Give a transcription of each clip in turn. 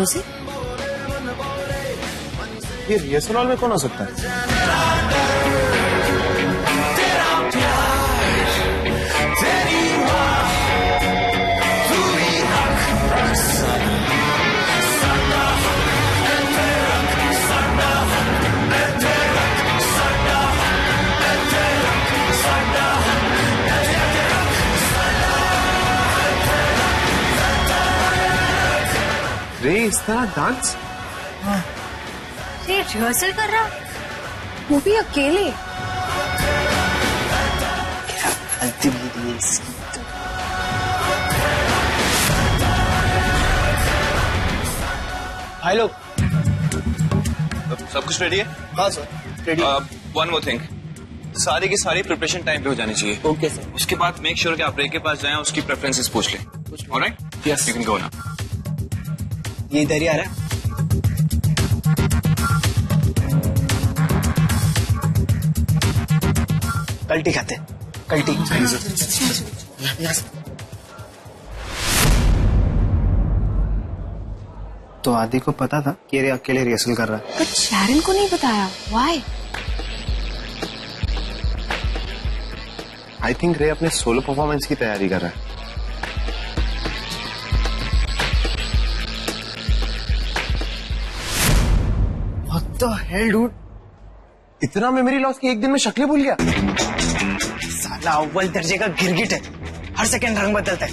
रोजी? ये rehearsal hall में कौन हो सकता है? रे इस तरह डांस? ये रिहर्सल कर रहा, वो भी अकेले। क्या गलती मेरी है इसकी तो। भाई लोग सब कुछ रेडी है? हाँ sir ready. One more thing, सारी की सारी प्रिपरेशन टाइम पे हो जानी चाहिए। Okay sir. उसके बाद मेक श्योर कि आप रे के पास जाएं, उसकी प्रेफरेंसेस पूछ लें। Alright? Yes you can go now. ये इधर ही आ रहा है। कल्टी खाते कल्टी। तो आदि को पता था कि ये अकेले रिहर्सल कर रहा है। बट शैरन को नहीं बताया। व्हाई? आई थिंक रे अपने सोलो परफॉर्मेंस की तैयारी कर रहा है। What the hell, dude? इतना मेमोरी लॉस कि एक दिन में शक्लें भूल गया। साला अव्वल दर्जे का गिरगिट है, हर सेकंड रंग बदलता है।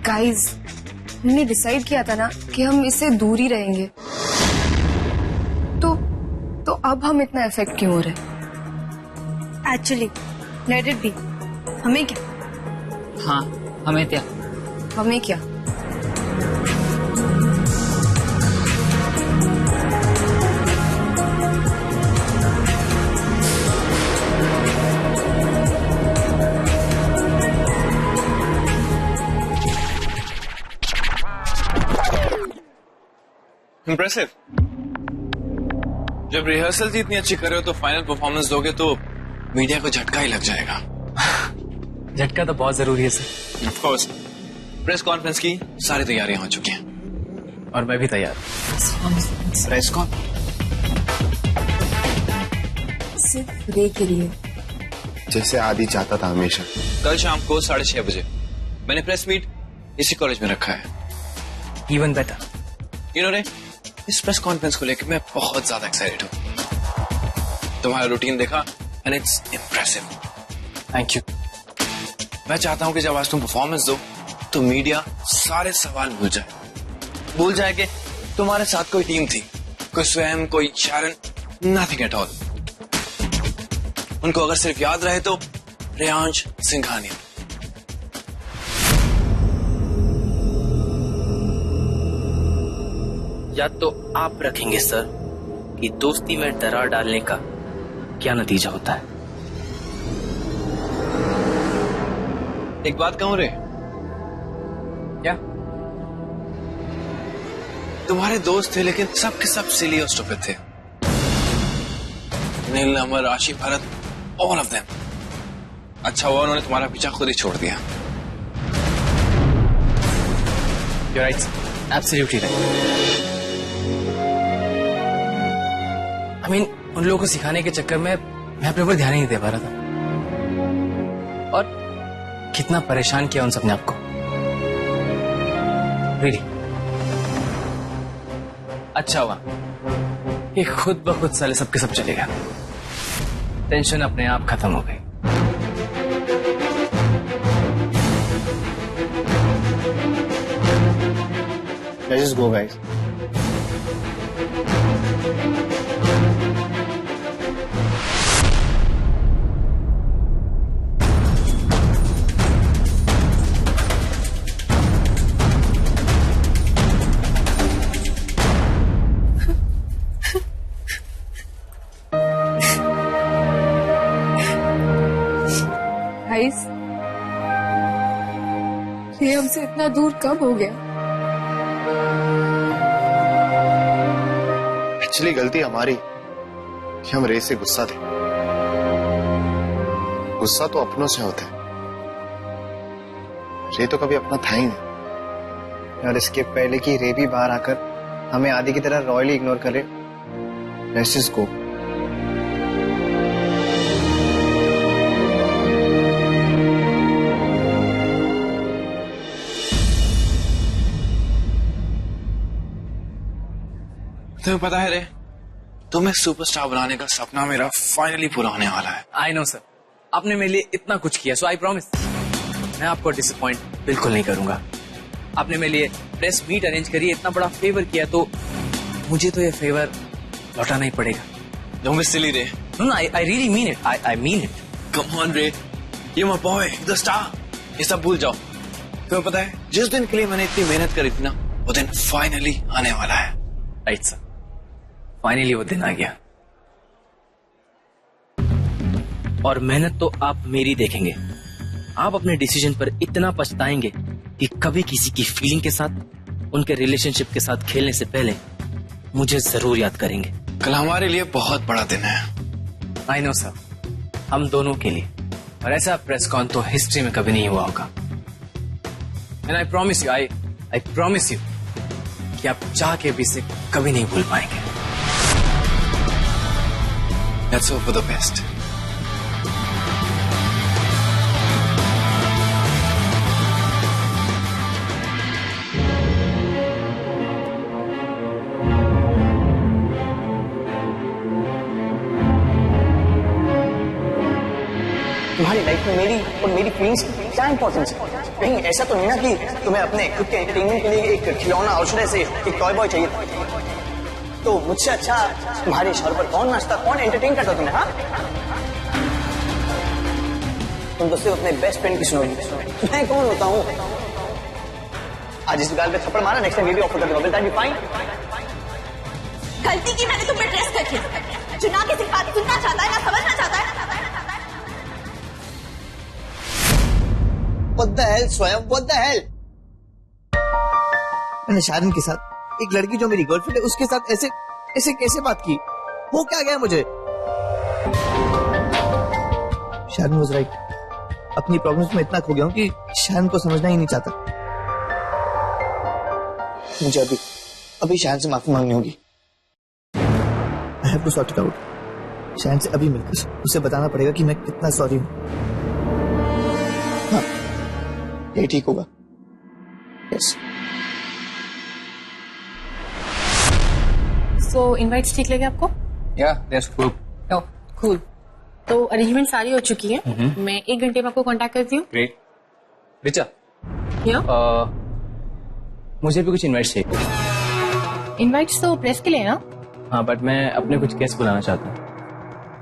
गाइस, हमने डिसाइड किया था ना कि हम इससे दूर ही रहेंगे, तो अब हम इतना इफेक्ट क्यों हो रहे? Actually let it be. हमें क्या? हाँ हमें क्या? हमें क्या? इम्प्रेसिव। जब रिहर्सल ही इतनी अच्छी कर रहे हो तो फाइनल परफॉर्मेंस दोगे तो मीडिया को झटका ही लग जाएगा। झटका तो बहुत जरूरी है sir. Of course. Press conference की सारी तैयारियां हो चुकी हैं और मैं भी तैयार। प्रेस कॉन सिर्फ रे के लिए, जैसे आदि चाहता था हमेशा। कल शाम को 6:30 बजे मैंने प्रेस मीट इसी कॉलेज में रखा है। Even better. इन्होंने इस प्रेस कॉन्फ्रेंस को लेकर मैं बहुत ज्यादा एक्साइटेड हूँ। तुम्हारा रूटीन देखा and it's impressive. Thank you. मैं चाहता हूँ कि जब आज तुम परफॉर्मेंस दो तो मीडिया सारे सवाल भूल जाए कि तुम्हारे साथ कोई टीम थी, कोई स्वयं, कोई शैरन, नथिंग एट ऑल। उनको अगर सिर्फ याद रहे तो रेयांश सिंघानिया। याद तो आप रखेंगे सर कि दोस्ती में दरार डालने का क्या नतीजा होता है। एक बात कहूं रे, क्या? तुम्हारे दोस्त थे लेकिन सब के सब सिली और स्टूपिड थे। नील, अमर, राशि, भरत, ऑल ऑफ देम। अच्छा हुआ उन्होंने तुम्हारा पीछा खुद ही छोड़ दिया। You're right, absolutely right. I mean, उन लोगों को सिखाने के चक्कर में मैं अपने ऊपर ध्यान ही नहीं दे पा रहा था और कितना परेशान किया उन सबने आपको। Really? अच्छा हुआ ये खुद ब खुद साले सबके सब चले गया। टेंशन अपने आप खत्म हो गई। Let's just go, guys. Guys, ये हमसे इतना दूर कब हो गया? एक्चुअली गलती हमारी कि हम रे से गुस्सा थे। गुस्सा तो अपनों से होता है, रे तो कभी अपना था ही नहीं। और इसके पहले कि रे भी बाहर आकर हमें आदि की तरह रॉयली इग्नोर करे, लेट्स जस्ट गो। तुम्हें पता है रे, तुम्हें सुपरस्टार बनाने का सपना मेरा फाइनली पूरा होने वाला है। आई नो सर, आपने मेरे लिए इतना कुछ किया, सो आई प्रॉमिस मैं आपको डिसअपॉइंट बिल्कुल नहीं करूंगा। आपने मेरे लिए प्रेस मीट अरेंज करी, इतना बड़ा फेवर किया, तो मुझे तो ये फेवर लौटाना ही पड़ेगा। Don't be silly रे। No, I really mean it. I mean it. Come on रे, ये my boy, the star। ये सब भूल जाओ। तुम्हें पता है, जिस दिन के लिए मैंने इतनी मेहनत करी थी ना, वो दिन फाइनली आने वाला है। राइट सर, फाइनली वो दिन आ गया। और मेहनत तो आप मेरी देखेंगे। आप अपने डिसीजन पर इतना पछताएंगे कि कभी किसी की फीलिंग के साथ, उनके रिलेशनशिप के साथ खेलने से पहले मुझे जरूर याद करेंगे। कल हमारे लिए बहुत बड़ा दिन है। आई नो सर, हम दोनों के लिए, और ऐसा प्रेस कॉन तो हिस्ट्री में कभी नहीं हुआ होगा। And I promise you, I promise you कि आप चाह के भी इसे कभी नहीं भूल पाएंगे। Let's hope for the best। तुम्हारी लाइफ में मेरी और मेरी फीलिंग्स की क्या इंपॉर्टेंस है? कहीं ऐसा तो नहीं ना कि तुम्हें अपने खुद के एंटरटेनमेंट के लिए एक खिलौना औषधे से एक टॉय बॉय चाहिए था? तो मुझसे अच्छा तुम्हारे शहर पर कौन नाचता, कौन एंटरटेन करता तुम्हें? हाँ, तुम तो सिर्फ अपने बेस्ट फ्रेंड की सुनोगी। मैं कौन होता हूँ? आज इस गाल पे थप्पड़ मारा, नेक्स्ट टाइम ये भी ऑफर कर दूंगा। Will that be fine? गलती की मैंने तुम पे ट्रस्ट करके चुना के सिर्फ बात सुनना चाहता है ना समझना चाहता है। What the hell, स्वयं? What the hell? मैंने शारन के साथ, एक लड़की जो मेरी गर्लफ्रेंड है, उसके साथ ऐसे ऐसे कैसे बात की? वो क्या गया मुझे? शारन वाज राइट। अपनी प्रॉब्लम्स में इतना खो गया हूं कि शारन को समझना ही नहीं चाहता। मुझे अभी शारन से माफी मांगनी होगी। I have to sort it out। शारन से अभी मिलकर उसे बताना पड़ेगा कि मैं कितना सॉरी हूं। हाँ, ये ठीक होगा। यस। सो इनवाइट्स ठीक लगे आपको? या दैट्स कूल। Oh cool. तो अरेंजमेंट सारी हो चुकी है। मैं 1 घंटे में आपको कांटेक्ट करती हूँ। ग्रेट। रिचा, या मुझे भी कुछ इनवाइट्स चाहिए। इनवाइट्स तो प्रेस के लिए ना? हाँ, बट मैं अपने कुछ गेस्ट बुलाना चाहता हूँ।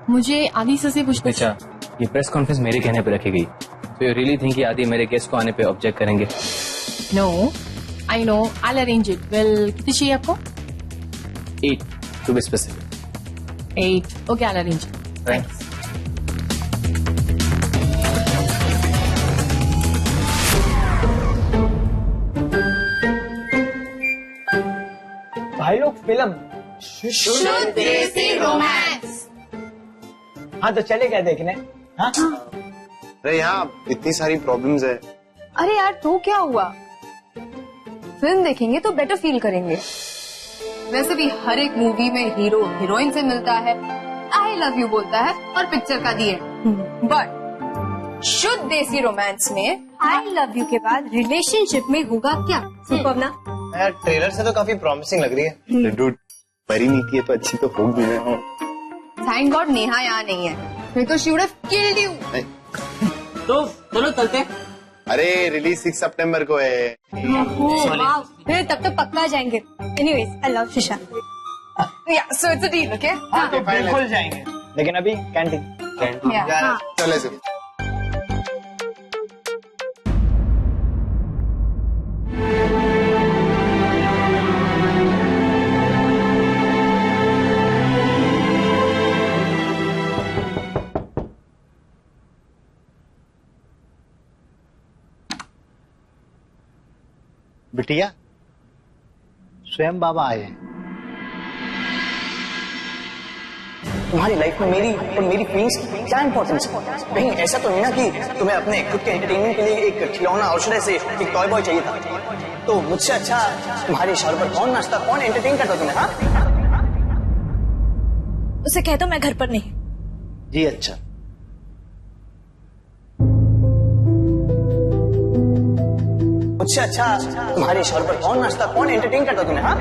मुझे आदि सर से कुछ रिचा, ये प्रेस कॉन्फ्रेंस मेरे कहने पे रखी गई, तो यू रियली थिंक कि आदि मेरे गेस्ट को आने पे ऑब्जेक्ट करेंगे? No, I know, I will arrange it. Well, कितनी चाहिए आपको? 8 to be specific. 8। Okay, I will arrange it. Thanks. भाई लोग, फिल्म शुद्ध देसी रोमांस। हाँ, तो चले गए देखने। हाँ, अरे यहाँ इतनी सारी प्रॉब्लम्स है। अरे यार तो क्या हुआ, फिल्म देखेंगे तो बेटर फील करेंगे। वैसे भी हर एक मूवी में हीरो हीरोइन से मिलता है, आई लव यू बोलता है और पिक्चर का दी है। बट शुद्ध देसी रोमांस में आई लव यू के बाद रिलेशनशिप में होगा क्या? सुपर्णा, यार ट्रेलर से तो काफी प्रॉमिसिंग लग रही है। डूड, परी नीति है तो अच्छी तो होगी ना। थैंक गॉड नेहा यहाँ नहीं है, फिर तो she would have killed you. तो चलो चलते। अरे रिलीज 6 सितंबर को है। फिर तब तक पक्का जाएंगे। एनीवेज, आई लव शिशा। So it's a deal, okay? हाँ, तो बिल्कुल जाएंगे, लेकिन अभी कैंटीन। हाँ। चले सर। बिटिया, स्वयं बाबा आए हैं। तुम्हारी लाइफ में मेरी और मेरी फीलिंग्स की क्या इंपॉर्टेंस है? कहीं ऐसा तो नहीं ना कि तुम्हें अपने खुद के एंटरटेनमेंट के लिए एक खिलौना और शुरू से एक टॉय बॉय चाहिए था? तो मुझसे अच्छा तुम्हारे इशारों पर कौन नाचता, कौन एंटरटेन करता तुम्हें? हाँ, उसे कह दो मैं घर पर नहीं। जी अच्छा। मुझसे अच्छा तुम्हारे इशारों पर कौन नाचता, कौन एंटरटेन करता तुम्हें? हाँ,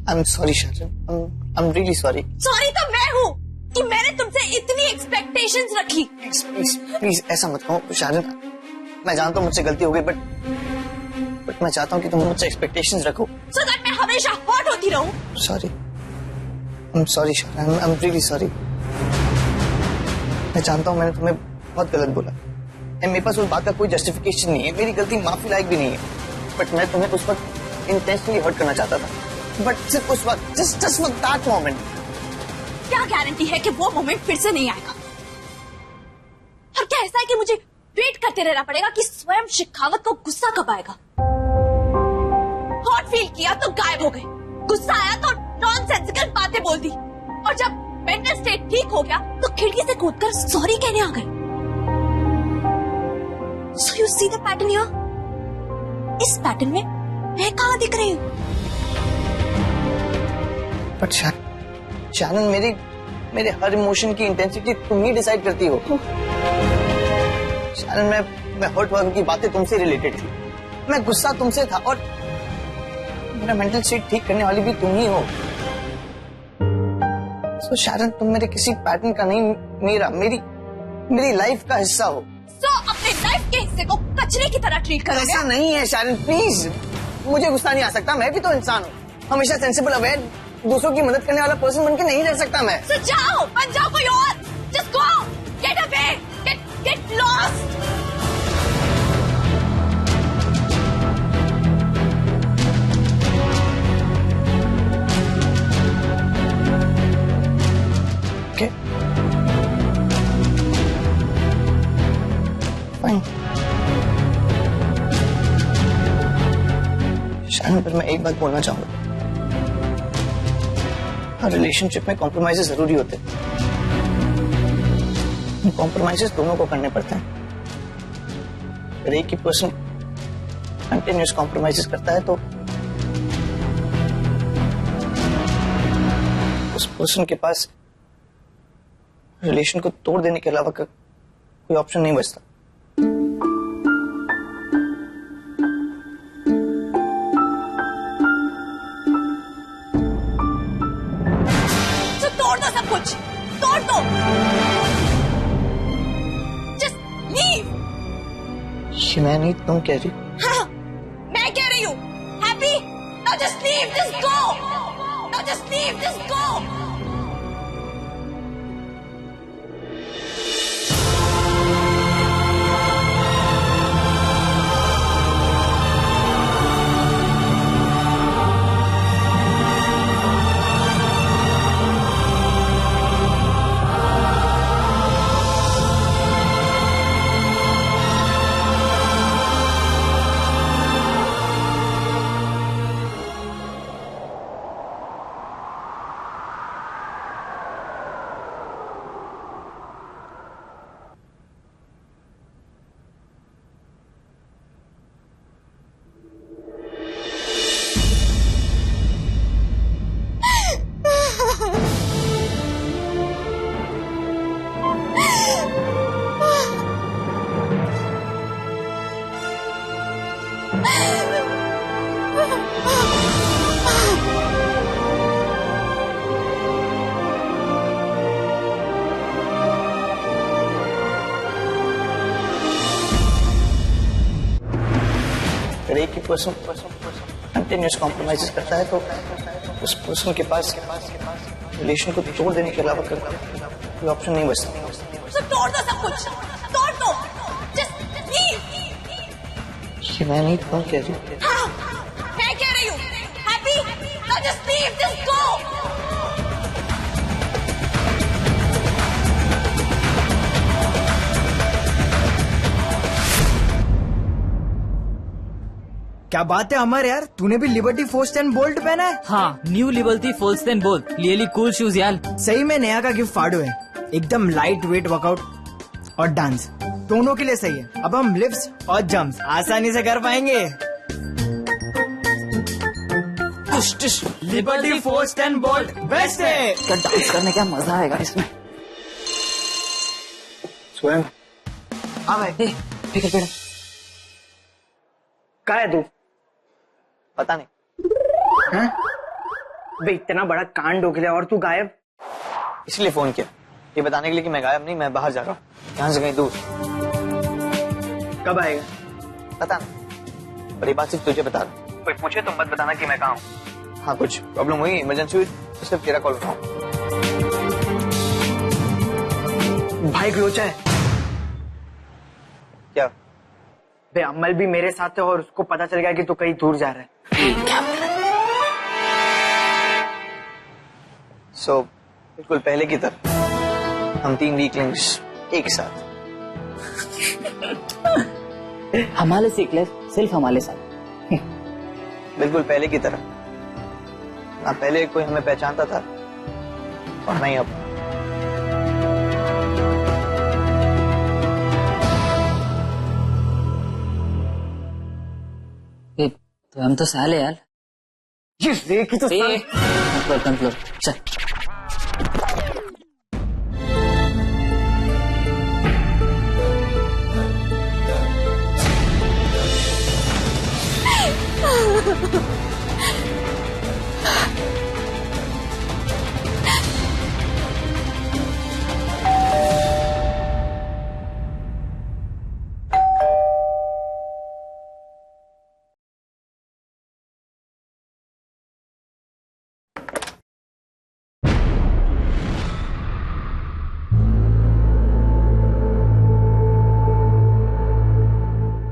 I'm sorry, Sharon. I'm really sorry. Sorry तो मैं हूँ कि मैंने तुमसे इतनी एक्सपेक्टेशंस रखी। प्लीज ऐसा मत कहो शारन। मैं जानता हूँ मुझसे गलती हो गई, बट मैं चाहता हूँ कि तुम मुझसे एक्सपेक्टेशंस रखो। So that मैं हमेशा हॉट होती रहूँ। Sorry. I'm sorry, Sharon. I'm really sorry. मैं जानता हूँ मैंने तुम्हें बहुत गलत बोला। मेरे पास उस बात का कोई जस्टिफिकेशन नहीं है, मेरी गलती माफी लायक भी नहीं है। बट मैं तुम्हें उस वक्त इंटेंशनली हर्ट करना चाहता था। बट सिर्फ उस वक्त, just for that moment. क्या गारंटी है कि वो मोमेंट फिर से नहीं आएगा? और क्या ऐसा है कि मुझे वेट करते रहना पड़ेगा कि स्वयं शेखावत को गुस्सा कब आएगा? हॉट फील किया तो गायब हो गए, गुस्सा आया तो नॉनसेंसिकल बातें बोल दी, और जब मेंटल स्टेट ठीक हो गया तो खिड़की से कूदकर सॉरी कहने आ गए। So you see the pattern here? इस पैटर्न में मैं कहाँ दिख रही हूँ? बट शैनन, मेरे हर इमोशन की इंटेंसिटी तुम ही डिसाइड करती हो। शैनन, मैं हर्ट हुआ की बातें तुमसे रिलेटेड थी, मैं गुस्सा तुमसे था, और मेरा मेंटल स्टेट ठीक करने वाली भी तुम ही हो। सो शैनन, तुम मेरे किसी पैटर्न का नहीं, मेरी लाइफ का हिस्सा हो। सो अपने लाइफ के हिस्से को कचरे की तरह ट्रीट करोगे? ऐसा नहीं है शैनन, प्लीज। मुझे गुस्सा नहीं आ सकता, मैं भी तो इंसान हूँ। हमेशा सेंसिबल, अवेयर, दूसरों की मदद करने वाला पर्सन बनके नहीं रह सकता मैं। So जाओ, बन जाओ कोई और। Just go, get away, get lost. Okay. Fine. शायद पर मैं एक बात बोलना चाहूंगा। रिलेशनशिप में कॉम्प्रोमाइजेस जरूरी होते हैं। कॉम्प्रोमाइजेस दोनों को करने पड़ते हैं। अगर एक ही पर्सन कंटिन्यूस कॉम्प्रोमाइजेस करता है तो उस पर्सन के पास रिलेशन को तोड़ देने के अलावा कोई ऑप्शन नहीं बचता। तोड़ दो। Just leave. ये मैं नहीं, तुम कह रही? हाँ, मैं कह रही हूँ। Happy? Now just leave. Just go. Now just leave. Just go. Person continuous compromise करता है तो उस पर्सन के पास रिलेशन को तोड़ देने के अलावा कोई ऑप्शन नहीं बचता। तो तोड़ दो सब कुछ, तोड़ दो, जस्ट लीव। ये मैं नहीं कहूँ क्या जी? हाँ, मैं कह रही हूँ, happy, now just leave, just go। क्या बात है अमर यार, तूने भी लिबर्टी फोर्स एंड बोल्ट पहना है? हाँ, new liberty force and bolt, really cool shoes यार। सही में नया का गिफ्ट फाड़ो है, एकदम लाइट वेट वर्कआउट और डांस दोनों के लिए सही है। अब हम लिफ्ट्स और जंप्स आसानी से कर पाएंगे। Liberty force and bolt best है। क्या डांस करने का मजा आएगा इसमें। स्वयं हाँ भाई ठीक है। कहाँ है तू? पता नहीं। हाँ? बे इतना बड़ा कांड हो गया और तू गायब। इसलिए फोन किया, ये बताने के लिए कि मैं गायब नहीं, मैं बाहर जा रहा हूँ, यहाँ से कहीं दूर। कब आएगा? पता नहीं, पर ये बात सिर्फ तुझे बता रहा। कोई पूछे तो मत बताना कि मैं कहाँ हूँ। हाँ कुछ प्रॉब्लम हुई, इमरजेंसी हुई तो सिर्फ तेरा कॉल उठाऊँ। भाई ग्लोचा है क्या? बे अमल भी मेरे साथ है और उसको पता चल गया कि तू कहीं दूर जा रहा है। क्या बिल्कुल पहले की तरह हम 3 वीकलिंग्स एक साथ। हमारे सीख ले, सिर्फ हमारे साथ। बिल्कुल पहले की तरह, ना पहले कोई हमें पहचानता था और नहीं अब। तो हम तो साले यार। ये देखी तो कंट्रोल चल।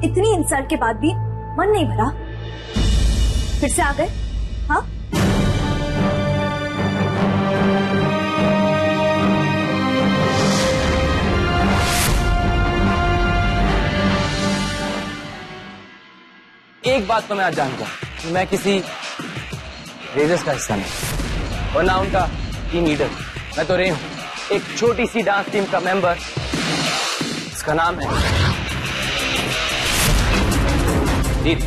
इतनी इंसल्ट के बाद भी मन नहीं भरा? फिर से आ गए? हाँ, एक बात तो मैं आज जानता हूं, मैं किसी रेजर्स का हिस्सा नहीं और ना उनका टीम लीडर। मैं तो रे हूं, एक छोटी सी डांस टीम का मेंबर। इसका नाम है दीप।